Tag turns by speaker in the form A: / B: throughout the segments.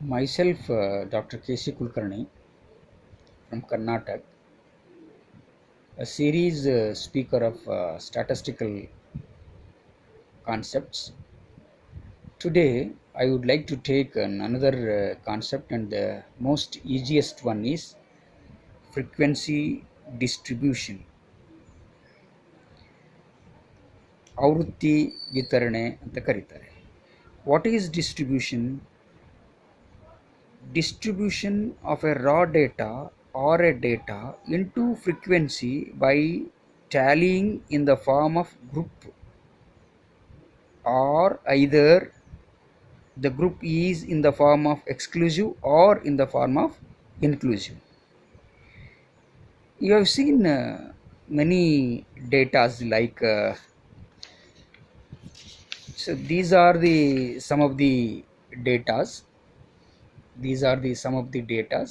A: Myself, Dr. K.C. Kulkarni from Karnataka, a series speaker of statistical concepts. Today, I would like to take another concept, and the most easiest one is frequency distribution. ಆವೃತ್ತಿ ವಿತರಣೆ ಅಂತ ಕರೀತಾರೆ. What is distribution? Distribution of a raw data or a data into frequency by tallying in the form of group, or either the group is in the form of exclusive or in the form of inclusive. You have seen many datas like so these are the some of the datas. These are the some of the datas,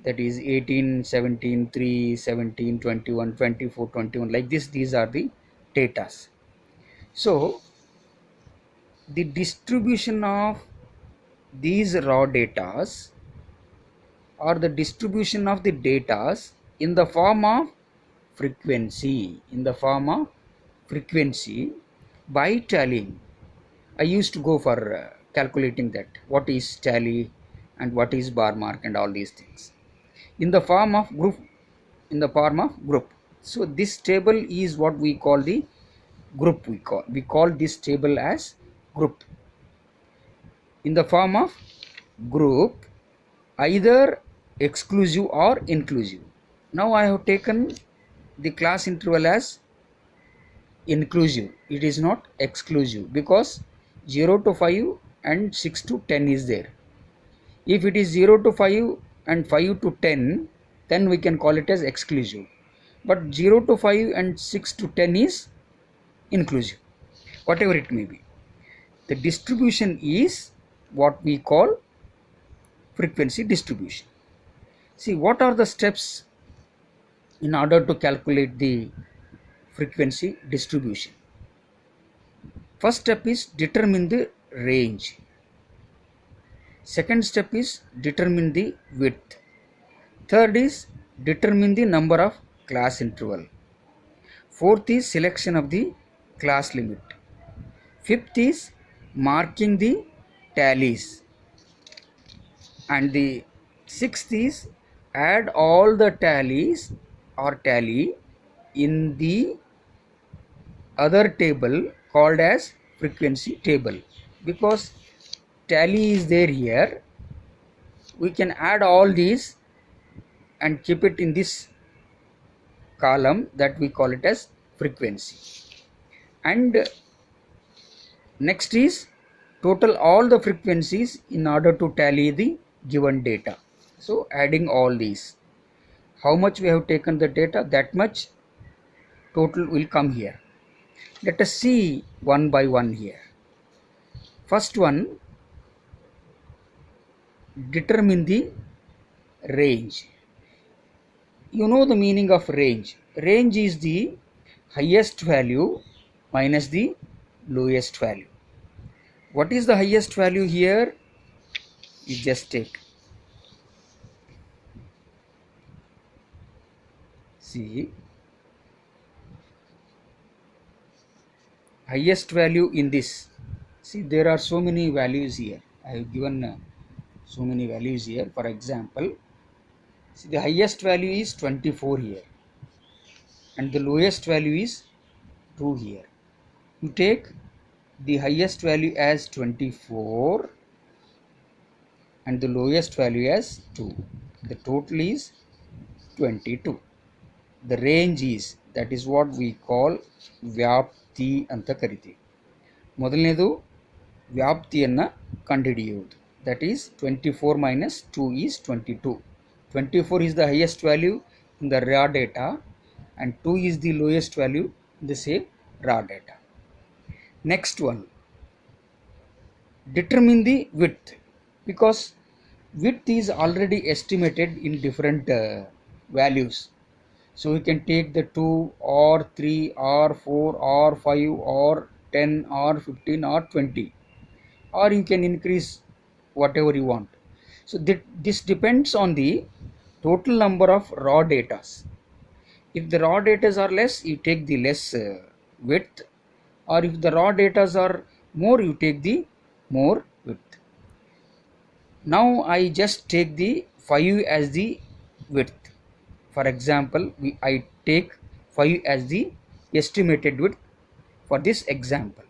A: that is 18, 17, 3, 17, 21, 24, 21, like this. These are the datas. So the distribution of these raw datas, or the distribution of the datas in the form of frequency, by tallying. I used to go for calculating that what is tally and what is bar mark and all these things in the form of group. So this table is what we call the group. We call this table as group. In the form of group, either exclusive or inclusive. Now I have taken the class interval as inclusive. It is not exclusive, because 0 to 5 and 6 to 10 is there. If it is 0 to 5 and 5 to 10, then we can call it as exclusive. But 0 to 5 and 6 to 10 is inclusive, whatever it may be. The distribution is what we call frequency distribution. See, what are the steps in order to calculate the frequency distribution? First step is determine the range. Second step is determine the width. Third is determine the number of class interval. Fourth is selection of the class limit. Fifth is marking the tallies. And the sixth is add all the tallies or tally in the other table called as frequency table. Because tally is there here, we can add all these and keep it in this column, that we call it as frequency. And next is total all the frequencies in order to tally the given data. So adding all these, how much we have taken the data, that much total will come here. Let us see one by one here. First one, determine the range. You know the meaning of range. Range is the highest value minus the lowest value. What is the highest value here? You just take. See, highest value in this. See, there are so many values here. I have given so many values here. For example, see, the highest value is 24 here, and the lowest value is 2 here. You take the highest value as 24 and the lowest value as 2. The total is 22. The range is, that is what we call ವ್ಯಾಪ್ತಿ ಅಂತ ಕರಿತೀವಿ. ಮೊದಲನೇದು ವ್ಯಾಪ್ತಿಯನ್ನು ಕಂಡುಹಿಡಿಯುವುದು. That is 24 minus 2 is 22. 24 is the highest value in the raw data and 2 is the lowest value in the same raw data. Next one, determine the width, because width is already estimated in different values. So we can take the 2 or 3 or 4 or 5 or 10 or 15 or 20, or you can increase whatever you want. So this depends on the total number of raw data. If the raw data are less, you take the less width, or if the raw data are more, you take the more width. Now I just take the 5 as the width. For example, I take 5 as the estimated width for this example.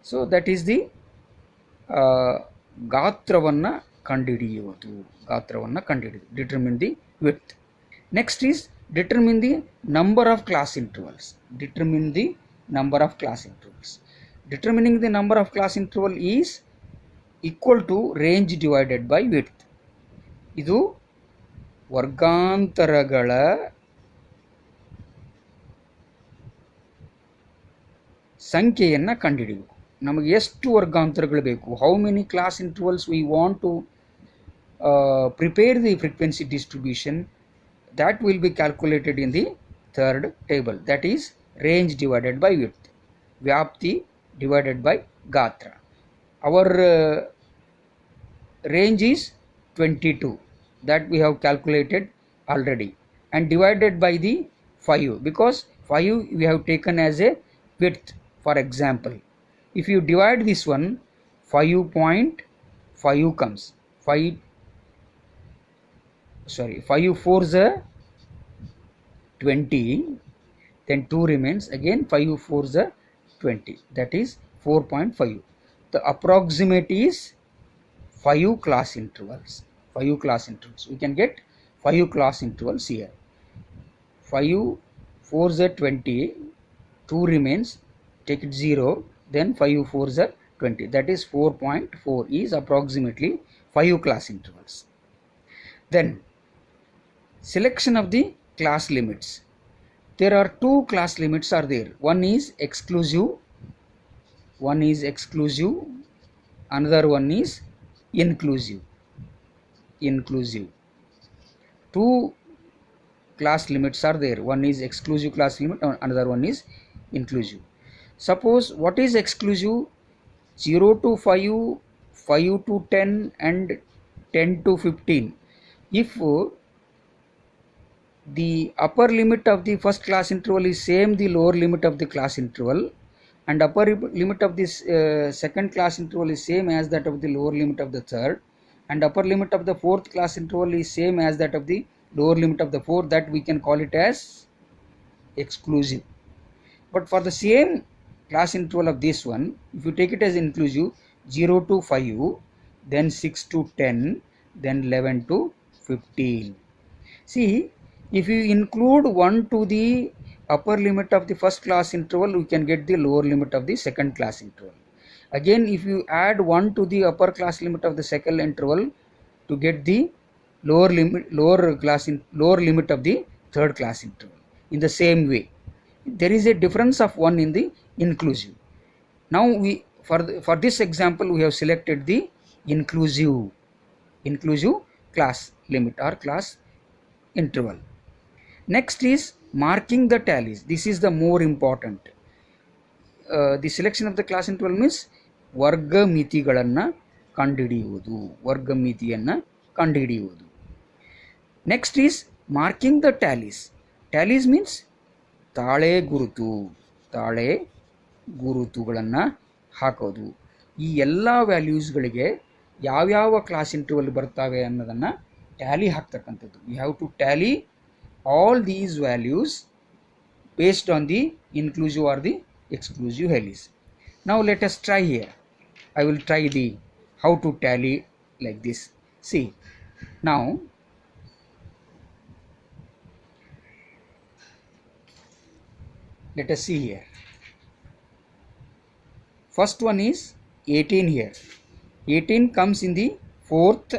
A: So that is the ಗಾತ್ರವನ್ನು ಕಂಡುಹಿಡಿಯುವುದು. Determine the width. Next is determine the number of class intervals. Determining the number of class interval is equal to range divided by width. ಇದು ವರ್ಗಾಂತರಗಳ ಸಂಖ್ಯೆಯನ್ನು ಕಂಡುಹಿಡಿಯಬೇಕು. ನಮಗೆ ಎಷ್ಟು ವರ್ಗಾಂತರಗಳು ಬೇಕು, how many class intervals we want to prepare the frequency distribution, that will be calculated in the third table, that is range divided by width, vyapti divided by gatra. Our range is 22, that we have calculated already, and divided by the 5, because 5 we have taken as a width. For example, if you divide this one, 5.5 comes, 5 4s are 20, then 2 remains, again 5 4s are 20, that is 4.5. The approximate is 5 class intervals. We can get 5 class intervals here. 5 4s are 20, 2 remains, take it 0, then 5 4s are 20, that is 4.4 is approximately 5 class intervals. Then selection of the class limits. There are 2 class limits are there. One is exclusive, another one is inclusive. 2 class limits are there. One is exclusive class limit, another one is inclusive. Suppose what is exclusive? 0 to 5, 5 to 10 and 10 to 15. If the upper limit of the first class interval is same the lower limit of the class interval, and upper limit of this second class interval is same as that of the lower limit of the third, and upper limit of the fourth class interval is same as that of the lower limit of the fourth, that we can call it as exclusive. But for the same class interval of this one, if you take it as inclusive, 0 to 5, then 6 to 10, then 11 to 15. See, if you include 1 to the upper limit of the first class interval, we can get the lower limit of the second class interval. Again, if you add 1 to the upper class limit of the second interval, to get the lower limit of the third class interval. In the same way, there is a difference of 1 in the inclusive. Now for this example we have selected the inclusive class limit or class interval. Next is marking the tallies. This is the more important. The selection of the class interval means ವರ್ಗಮಿತಿಗಳನ್ನು ಕಂಡುಹಿಡಿಯುವುದು. Next is marking the tallies. Tallies means ತಾಳೆ ಗುರುತುಗಳನ್ನು ಹಾಕೋದು. ಈ ಎಲ್ಲ ವ್ಯಾಲ್ಯೂಸ್ಗಳಿಗೆ ಯಾವ್ಯಾವ class interval ಬರ್ತವೆ ಅನ್ನೋದನ್ನು tally ಹಾಕ್ತಕ್ಕಂಥದ್ದು. You have to tally all these values based on the inclusive or the exclusive values. Now let us try here. I will try the how to tally like this. See, now let us see here. First one is 18 here. 18 comes in the fourth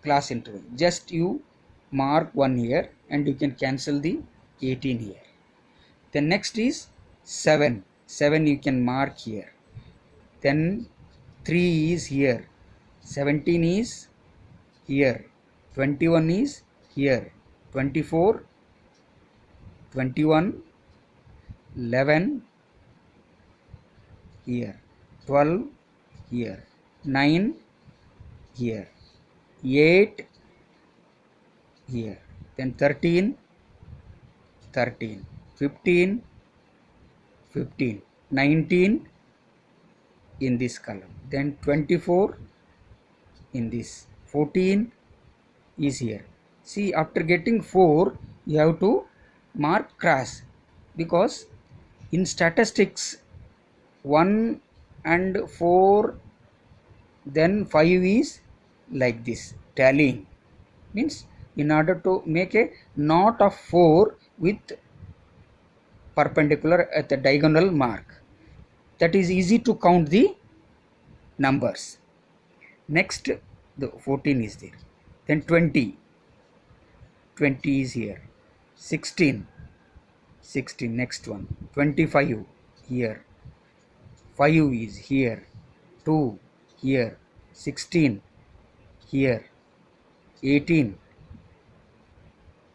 A: class interval. Just you mark 1 here and you can cancel the 18 here. Then next is 7 you can mark here. Then 3 is here, 17 is here, 21 is here, 24, 21, 11 here, 12, here, 9 here, 8 here, then 13, 13, 15, 15, 19 in this column, then 24 in this, 14 is here. See, after getting 4 you have to mark cross, because in statistics 1 and 4 then 5 is like this, tallying means in order to make a knot of 4 with perpendicular at the diagonal mark, that is easy to count the numbers. Next the 14 is there, then 20, 20 is here, 16, 16, next one, 25 here, 5 is here, 2 here, 16 here, 18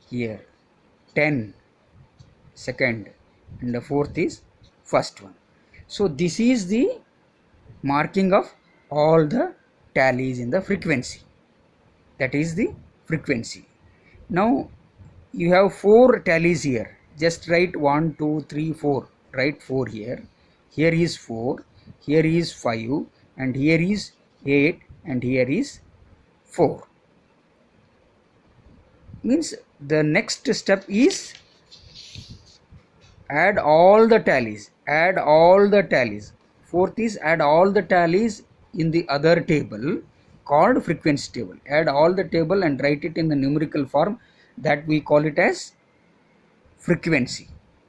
A: here, 10 second, and the fourth is first one. So this is the marking of all the tallies in the frequency, that is the frequency. Now you have 4 tallies here, just write 1 2 3 4, write 4 here, here is 4, here is 5, and here is 8, and here is 4. Means the next step is add all the tallies, add all the tallies. Fourth is add all the tallies in the other table called frequency table. Add all the table and write it in the numerical form, that we call it as frequency.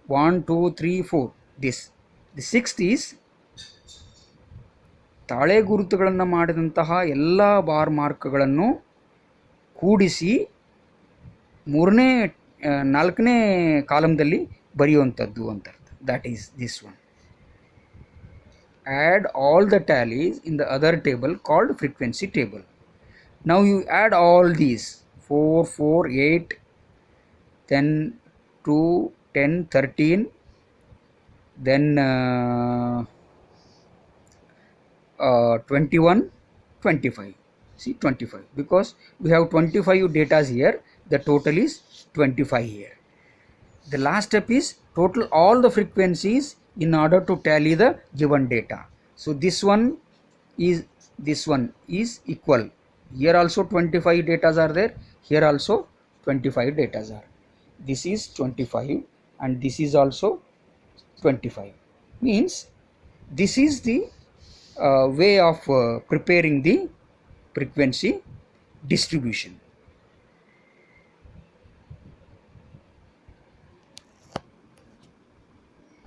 A: 1 2 3 4 this. The sixth is ತಾಳೆ ಗುರುತುಗಳನ್ನು ಮಾಡಿದಂತಹ ಎಲ್ಲ bar ಮಾರ್ಕ್ಗಳನ್ನು ಕೂಡಿಸಿ ನಾಲ್ಕನೇ ಕಾಲಮ್ದಲ್ಲಿ ಬರೆಯುವಂಥದ್ದು ಅಂತ ಅರ್ಥ. That is this one. Add all the tallies in the other table called frequency table. Now you add all these 4 4 8, then 2 10 13, then 21 25. See, 25, because we have 25 data here, the total is 25 here. The last step is total all the frequencies in order to tally the given data. So this one is equal. Here also 25 data are there, here also 25 data are. This is 25 and this is also 25. Means this is the way of preparing the frequency distribution.